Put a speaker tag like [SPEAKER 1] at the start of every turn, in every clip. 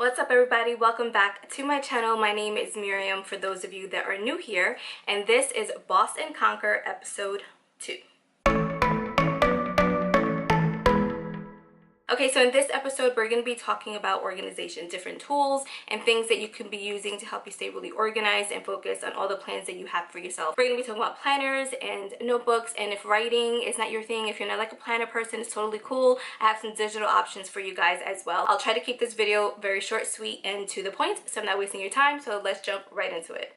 [SPEAKER 1] What's up everybody? Welcome back to my channel. My name is Miriam for those of you that are new here, and this is Boss and Conquer episode 2. Okay, so in this episode, we're going to be talking about organization, different tools and things that you can be using to help you stay really organized and focus on all the plans that you have for yourself. We're going to be talking about planners and notebooks, and if writing is not your thing, if you're not like a planner person, it's totally cool. I have some digital options for you guys as well. I'll try to keep this video very short, sweet, and to the point, so I'm not wasting your time, so let's jump right into it.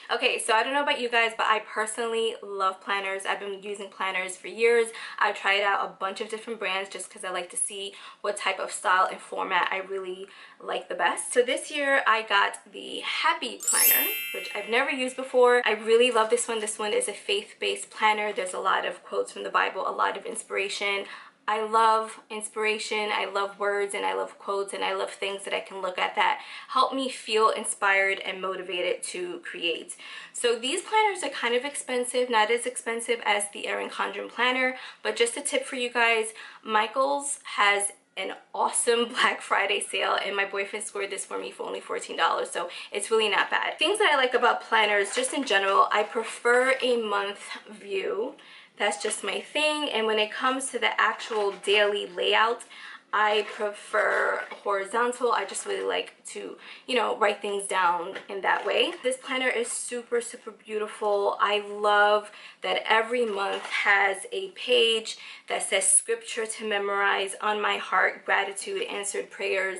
[SPEAKER 1] Okay, so I don't know about you guys, but I personally love planners. I've been using planners for years. I've tried out a bunch of different brands just because I like to see what type of style and format I really like the best. So this year I got the Happy Planner, which I've never used before. I really love this one. This one is a faith-based planner. There's a lot of quotes from the Bible, a lot of inspiration. I love inspiration, I love words, and I love quotes, and I love things that I can look at that help me feel inspired and motivated to create. So these planners are kind of expensive, not as expensive as the Erin Condren planner, but just a tip for you guys, Michaels has an awesome Black Friday sale, and my boyfriend scored this for me for only $14, so it's really not bad. Things that I like about planners, just in general, I prefer a month view. That's just my thing. And when it comes to the actual daily layout, I prefer horizontal. I just really like to, write things down in that way. This planner is super, super beautiful. I love that every month has a page that says scripture to memorize, on my heart, gratitude, answered prayers,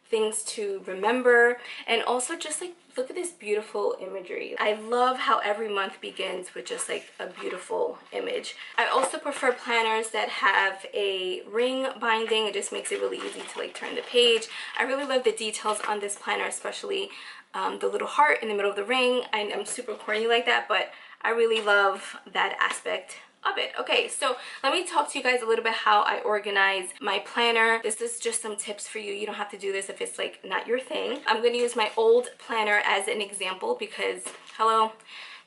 [SPEAKER 1] things to remember, and also just like look at this beautiful imagery. I love how every month begins with just like a beautiful image. I also prefer planners that have a ring binding. It just makes it really easy to like turn the page. I really love the details on this planner, especially the little heart in the middle of the ring. I'm super corny like that, but I really love that aspect of it. Okay, so let me talk to you guys a little bit how I organize my planner. This is just some tips for you. You don't have to do this if it's like not your thing. I'm going to use my old planner as an example because, hello,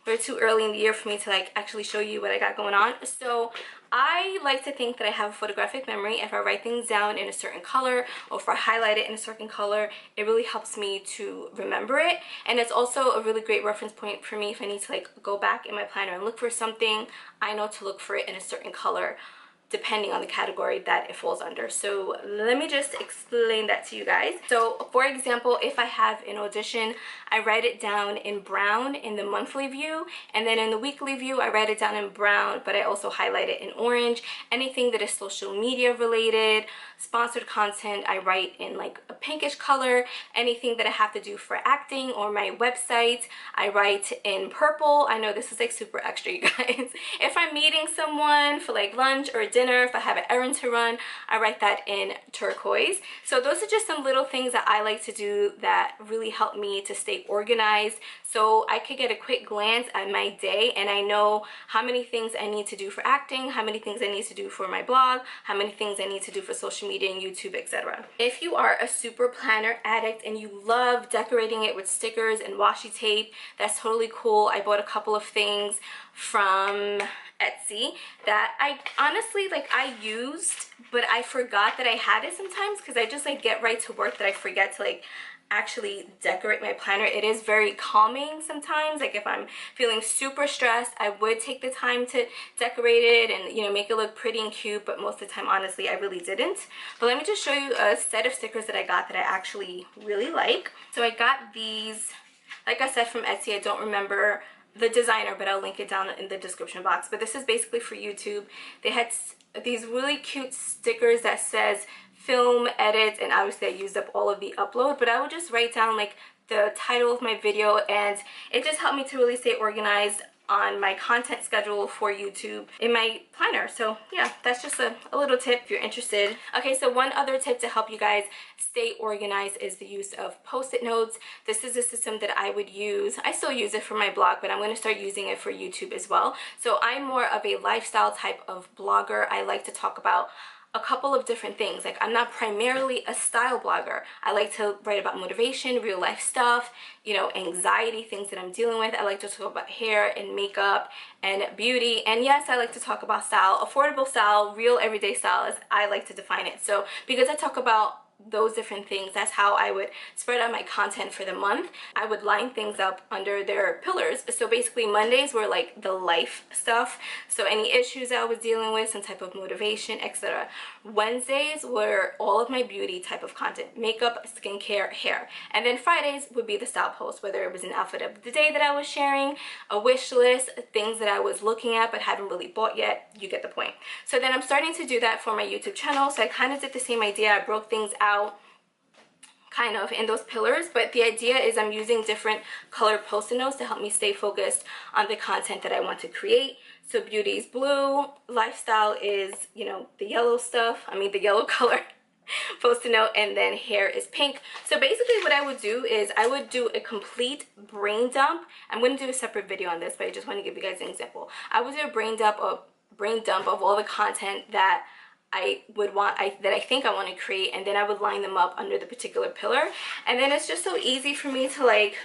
[SPEAKER 1] we're too early in the year for me to like actually show you what I got going on. So I like to think that I have a photographic memory. If I write things down in a certain color, or if I highlight it in a certain color, it really helps me to remember it. And it's also a really great reference point for me if I need to like go back in my planner and look for something. I know to look for it in a certain color depending on the category that it falls under. So let me just explain that to you guys. So for example, if I have an audition, I write it down in brown in the monthly view, and then in the weekly view I write it down in brown, but I also highlight it in orange. Anything that is social media related, sponsored content, I write in like a pinkish color. Anything that I have to do for acting or my website, I write in purple. I know this is like super extra, you guys. If I'm meeting someone for like lunch or dinner, if I have an errand to run, I write that in turquoise. So those are just some little things that I like to do that really help me to stay organized, so I could get a quick glance at my day and I know how many things I need to do for acting, how many things I need to do for my blog, how many things I need to do for social media and YouTube, etc. If you are a super planner addict and you love decorating it with stickers and washi tape, that's totally cool. I bought a couple of things from Etsy that I honestly I used, but I forgot that I had it sometimes because I just like get right to work that I forget to like actually decorate my planner. It is very calming sometimes. Like if I'm feeling super stressed, I would take the time to decorate it and make it look pretty and cute, but most of the time honestly I really didn't. But let me just show you a set of stickers that I got that I actually really like. So I got these, like I said, from Etsy. I don't remember the designer, but I'll link it down in the description box. But this is basically for YouTube. They had these really cute stickers that says film, edit, and obviously I used up all of the upload, but I would just write down like the title of my video, and it just helped me to really stay organized on my content schedule for YouTube in my planner. So yeah, that's just a little tip if you're interested. Okay, so one other tip to help you guys stay organized is the use of post-it notes. This is a system that I would use. I still use it for my blog, but I'm going to start using it for YouTube as well. So I'm more of a lifestyle type of blogger. I like to talk about a couple of different things. Like, I'm not primarily a style blogger. I like to write about motivation, real life stuff, you know, anxiety, things that I'm dealing with. I like to talk about hair and makeup and beauty. And yes, I like to talk about style, affordable style, real everyday style, as I like to define it. So because I talk about those different things, that's how I would spread out my content for the month. I would line things up under their pillars. So basically Mondays were like the life stuff, so any issues I was dealing with, some type of motivation, etc. Wednesdays were all of my beauty type of content, makeup, skincare, hair. And then Fridays would be the style post, whether it was an outfit of the day that I was sharing, a wish list, things that I was looking at but haven't really bought yet. You get the point. So then I'm starting to do that for my YouTube channel. So I kind of did the same idea. I broke things out kind of in those pillars, but the idea is I'm using different colored post-it notes to help me stay focused on the content that I want to create. So beauty is blue, lifestyle is, you know, the yellow stuff, the yellow color post-it note, and then hair is pink. So basically what I would do is I would do a complete brain dump. I'm going to do a separate video on this, but I just want to give you guys an example. I would do a brain dump of all the content that I think I want to create, and then I would line them up under the particular pillar. And then it's just so easy for me to like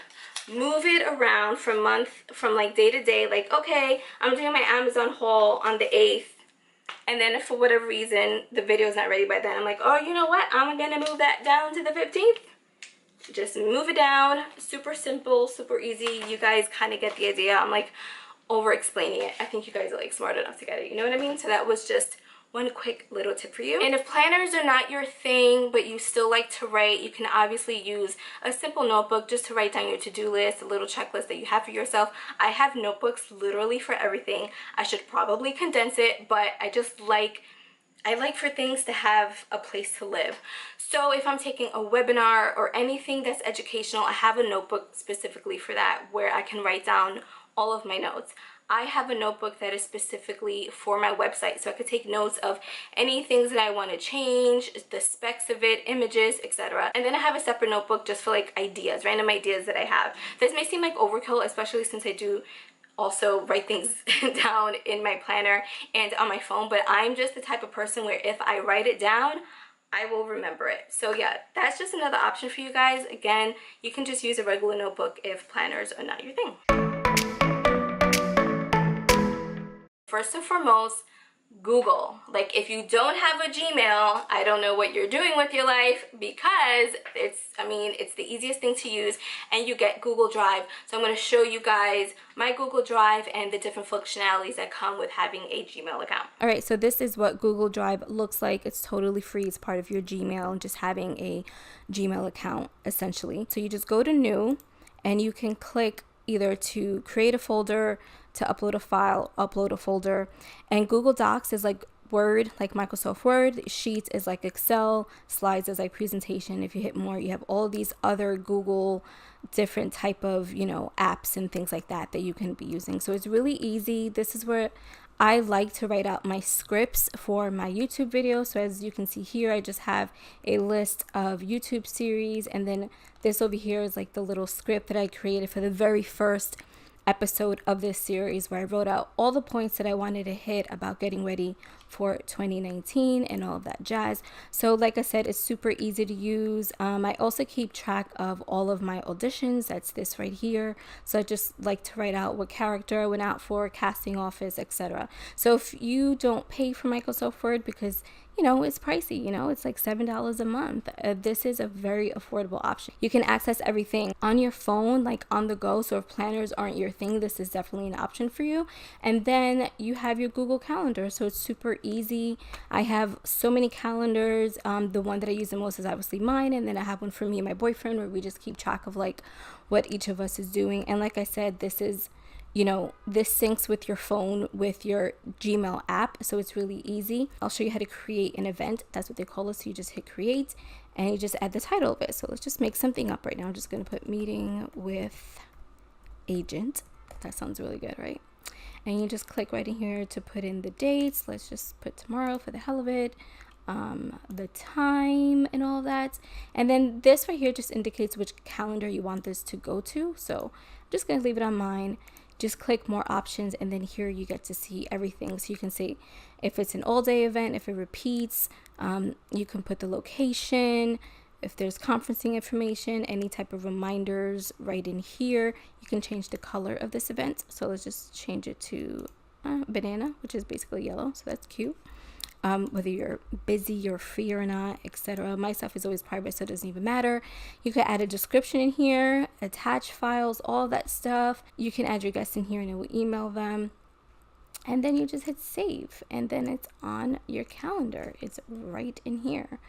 [SPEAKER 1] move it around from like day to day. Like, okay, I'm doing my Amazon haul on the 8th, and then if for whatever reason the video is not ready by then, I'm like, oh, you know what, I'm gonna move that down to the 15th. Just move it down. Super simple, super easy. You guys kind of get the idea. I'm like over explaining it. I think you guys are like smart enough to get it, you know what I mean? So that was just one quick little tip for you. And if planners are not your thing, but you still like to write, you can obviously use a simple notebook just to write down your to-do list, a little checklist that you have for yourself. I have notebooks literally for everything. I should probably condense it, but I like for things to have a place to live. So if I'm taking a webinar or anything that's educational, I have a notebook specifically for that where I can write down all of my notes. I have a notebook that is specifically for my website, so I could take notes of any things that I want to change, the specs of it, images, etc. And then I have a separate notebook just for like ideas, random ideas that I have. This may seem like overkill, especially since I do also write things down in my planner and on my phone, but I'm just the type of person where if I write it down, I will remember it. So yeah, that's just another option for you guys. Again, you can just use a regular notebook if planners are not your thing. First and foremost, Google. Like, if you don't have a Gmail, I don't know what you're doing with your life, because it's the easiest thing to use, and you get Google Drive. So I'm going to show you guys my Google Drive and the different functionalities that come with having a Gmail account. All right, so this is what Google Drive looks like. It's totally free. It's part of your Gmail and just having a Gmail account, essentially. So you just go to New, and you can click either to create a folder, to upload a file, upload a folder. And Google Docs is like Word, like Microsoft Word. Sheets is like Excel. Slides is like presentation. If you hit more, you have all these other Google different type of, apps and things like that you can be using. So it's really easy. This is where I like to write out my scripts for my YouTube videos. So as you can see here, I just have a list of YouTube series, and then this over here is like the little script that I created for the very first episode of this series, where I wrote out all the points that I wanted to hit about getting ready for 2019 and all of that jazz. So like I said, it's super easy to use. I also keep track of all of my auditions. That's this right here. So I just like to write out what character I went out for, casting office, etc. So if you don't pay for Microsoft Word because it's pricey, it's like $7 a month, this is a very affordable option. You can access everything on your phone, like on the go. So if planners aren't your thing, this is definitely an option for you. And then you have your Google Calendar, so it's super easy. I have so many calendars. The one that I use the most is obviously mine, and then I have one for me and my boyfriend where we just keep track of like what each of us is doing. And like I said, this is this syncs with your phone, with your Gmail app. So it's really easy. I'll show you how to create an event. That's what they call it. So you just hit create and you just add the title of it. So let's just make something up right now. I'm just going to put meeting with agent. That sounds really good, right? And you just click right in here to put in the dates. Let's just put tomorrow for the hell of it. The time and all that. And then this right here just indicates which calendar you want this to go to. So I'm just going to leave it on mine. just click more options, and then here you get to see everything. So you can see if it's an all day event, if it repeats, you can put the location, if there's conferencing information, any type of reminders right in here. You can change the color of this event. So let's just change it to banana, which is basically yellow. So that's cute. Whether you're busy or free or not, etc. My stuff is always private, so it doesn't even matter. You can add a description in here, attach files, all that stuff. You can add your guests in here and it will email them. And then you just hit save, and then it's on your calendar. It's right in here.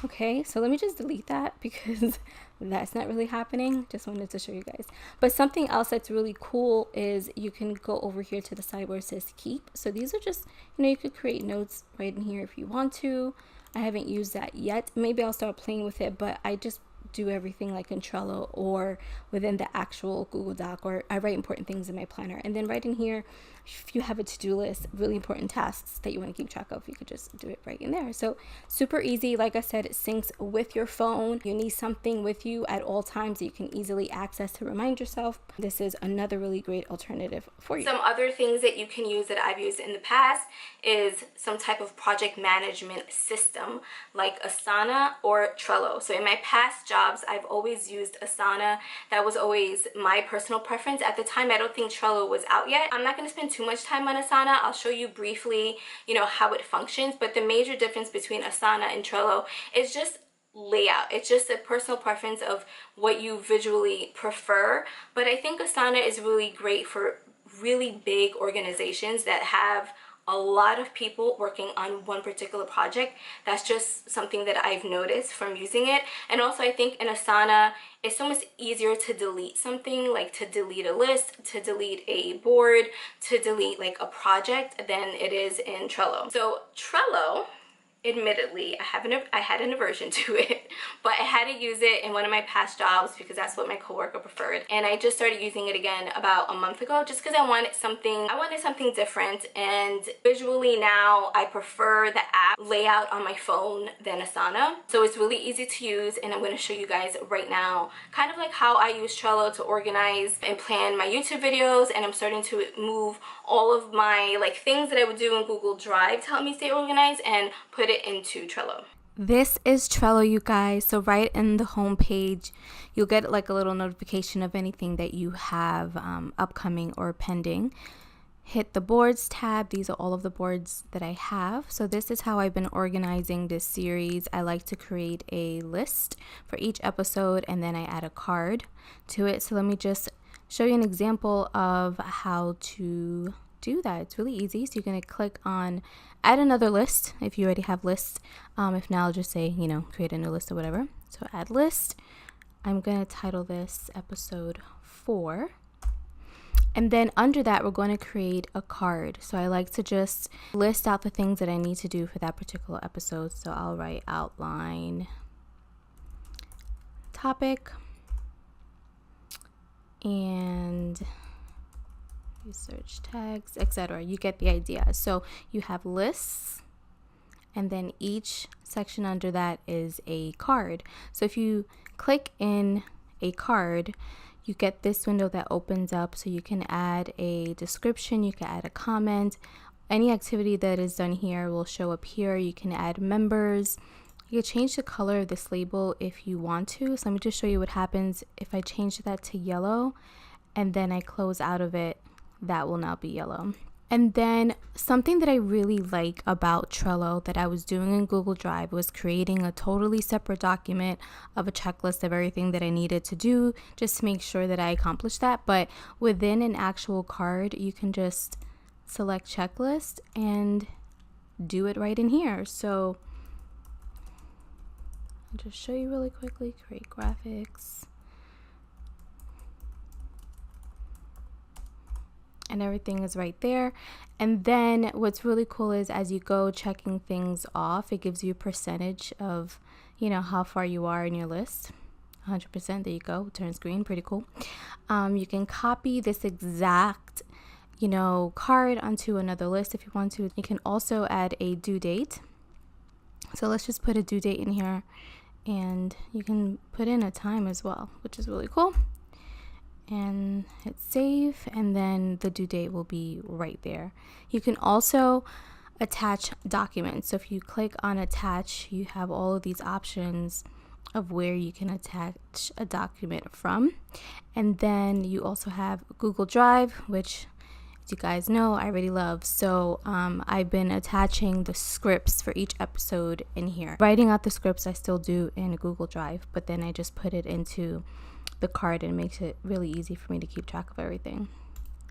[SPEAKER 1] Okay, so let me just delete that because that's not really happening. Just wanted to show you guys. But something else that's really cool is you can go over here to the side where it says keep. So these are just, you could create notes right in here if you want to. I haven't used that yet. Maybe I'll start playing with it, but I just do everything like in Trello or within the actual Google Doc, or I write important things in my planner. And then right in here, if you have a to-do list, really important tasks that you want to keep track of, you could just do it right in there. So super easy. Like I said, it syncs with your phone. You need something with you at all times that you can easily access to remind yourself. This is another really great alternative for you. Some other things that you can use that I've used in the past is some type of project management system like Asana or Trello. So in my past jobs, I've always used Asana. That was always my personal preference. At the time, I don't think Trello was out yet. I'm not going to spend too much time on Asana. I'll show you briefly, how it functions. But the major difference between Asana and Trello is just layout. It's just a personal preference of what you visually prefer. But I think Asana is really great for really big organizations that have a lot of people working on one particular project. That's just something that I've noticed from using it. And also I think in Asana, it's so much easier to delete something, like to delete a list, to delete a board, to delete like a project than it is in Trello. So Trello, admittedly, I had an aversion to it, but I had to use it in one of my past jobs because that's what my coworker preferred. And I just started using it again about a month ago just because I wanted something different. And visually now I prefer the app layout on my phone than Asana. So it's really easy to use, and I'm going to show you guys right now kind of like how I use Trello to organize and plan my YouTube videos. And I'm starting to move all of my things that I would do in Google Drive to help me stay organized and put it into Trello. This is Trello, you guys. So right in the home page, you'll get like a little notification of anything that you have upcoming or pending. Hit the boards tab. These are all of the boards that I have. So this is how I've been organizing this series. I like to create a list for each episode, and then I add a card to it. So let me just show you an example of how to do that. It's really easy. So you're going to click on add another list if you already have lists. If not, I'll just say, create a new list or whatever. So add list. I'm going to title this episode 4. And then under that, we're going to create a card. So I like to just list out the things that I need to do for that particular episode. So I'll write outline, topic, and research tags, etc. You get the idea. So you have lists, and then each section under that is a card. So if you click in a card, you get this window that opens up, so you can add a description, you can add a comment. Any activity that is done here will show up here. You can add members. You can change the color of this label if you want to. So let me just show you what happens if I change that to yellow and then I close out of it. That will now be yellow. And then something that I really like about Trello that I was doing in Google Drive was creating a totally separate document of a checklist of everything that I needed to do just to make sure that I accomplished that. But within an actual card, you can just select checklist and do it right in here. So I'll just show you really quickly, create graphics. And everything is right there. And then what's really cool is as you go checking things off, it gives you a percentage of, how far you are in your list. 100%, there you go, turns green, pretty cool. You can copy this exact, card onto another list if you want to. You can also add a due date. So let's just put a due date in here, and you can put in a time as well, which is really cool.
[SPEAKER 2] and hit save, and then the due date will be right there. You can also attach documents. So if you click on attach, you have all of these options of where you can attach a document from. And then you also have Google Drive, which, as you guys know, I really love. So I've been attaching the scripts for each episode in here. Writing out the scripts I still do in Google Drive, but then I just put it into the card, and it makes it really easy for me to keep track of everything.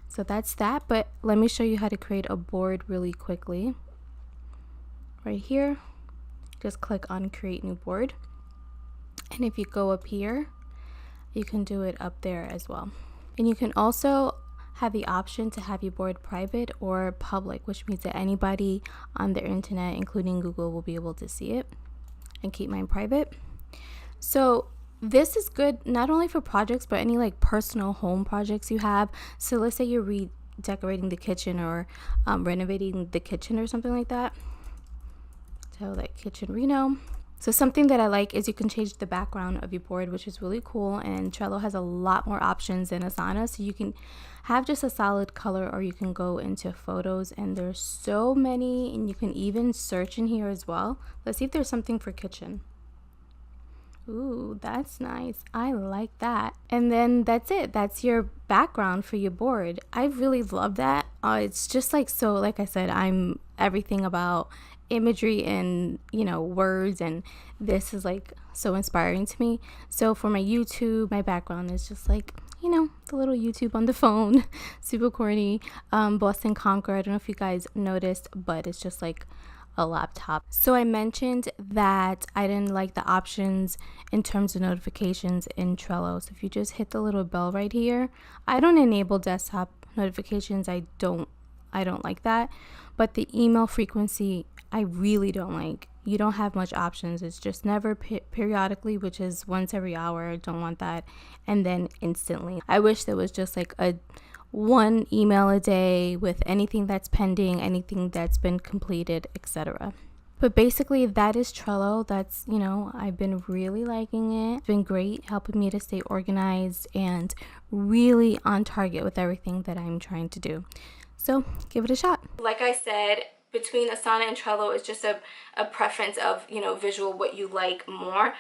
[SPEAKER 2] So that's that, but let me show you how to create a board really quickly. Right here, just click on create new board. And if you go up here, you can do it up there as well. And you can also have the option to have your board private or public, which means that anybody on the internet, including Google, will be able to see it, and keep mine private. So this is good not only for projects, but any like personal home projects you have. So let's say you're redecorating the kitchen or renovating the kitchen or something like that. So like kitchen reno. So something that I like is you can change the background of your board, which is really cool. And Trello has a lot more options than Asana. So you can have just a solid color, or you can go into photos, and there's so many, and you can even search in here as well. Let's see if there's something for kitchen. Ooh, that's nice. I like that. And then that's it. That's your background for your board. I really love that. It's just like, so like I said, I'm everything about imagery and, you know, words, and this is like so inspiring to me. So for my YouTube, my background is just like, you know, the little YouTube on the phone. Super corny. Boston Conquer. I don't know if you guys noticed, but it's just like a laptop. So I mentioned that I didn't like the options in terms of notifications in Trello. So if you just hit the little bell right here, I don't enable desktop notifications. I don't like that. But the email frequency, I really don't like. You don't have much options. It's just never periodically, which is once every hour. I don't want that. And then instantly. I wish there was just like a one email a day with anything that's pending, anything that's been completed, etc. But basically that is Trello. That's, you know, I've been really liking it. It's been great helping me to stay organized and really on target with everything that I'm trying to do. So give it a shot.
[SPEAKER 1] Like I said, between Asana and Trello is just a preference of, you know, visual, what you like more.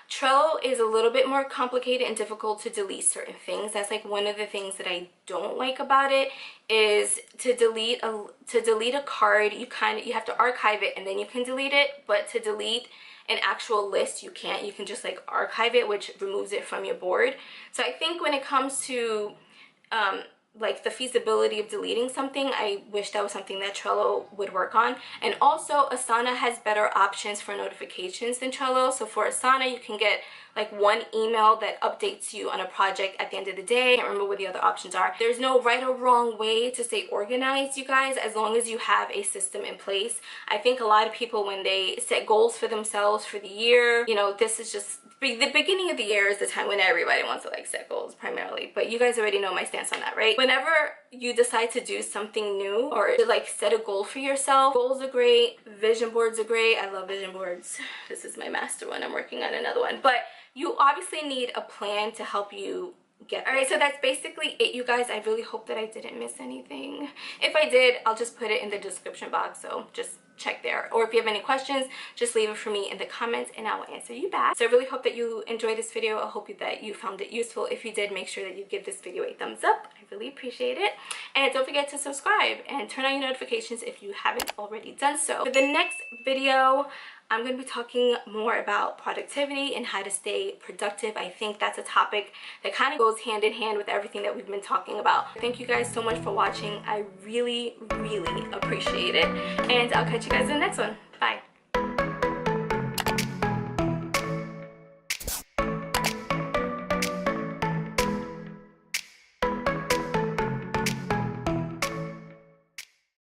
[SPEAKER 1] Trello is a little bit more complicated and difficult to delete certain things. That's like one of the things that I don't like about it, is to delete a card, you have to archive it and then you can delete it, but to delete an actual list you can't. You can just like archive it, which removes it from your board. So I think when it comes to like the feasibility of deleting something, I wish that was something that Trello would work on. And also Asana has better options for notifications than Trello. So for Asana, you can get like one email that updates you on a project at the end of the day. I can't remember what the other options are. There's no right or wrong way to stay organized, you guys, as long as you have a system in place. I think a lot of people, when they set goals for themselves for the year, you know, this is just the beginning of the year is the time when everybody wants to like set goals primarily, but you guys already know my stance on that, right? Whenever you decide to do something new or to like set a goal for yourself, goals are great, vision boards are great. I love vision boards. This is my master one. I'm working on another one, but you obviously need a plan to help you get there. All right, so that's basically it, you guys. I really hope that I didn't miss anything. If I did, I'll just put it in the description box, so just check there. Or if you have any questions, just leave it for me in the comments and I will answer you back. So I really hope that you enjoyed this video. I hope that you found it useful. If you did, make sure that you give this video a thumbs up. I really appreciate it. And don't forget to subscribe and turn on your notifications if you haven't already done so. For the next video, I'm going to be talking more about productivity and how to stay productive. I think that's a topic that kind of goes hand in hand with everything that we've been talking about. Thank you guys so much for watching. I really, really appreciate it. And I'll catch you guys in the next one.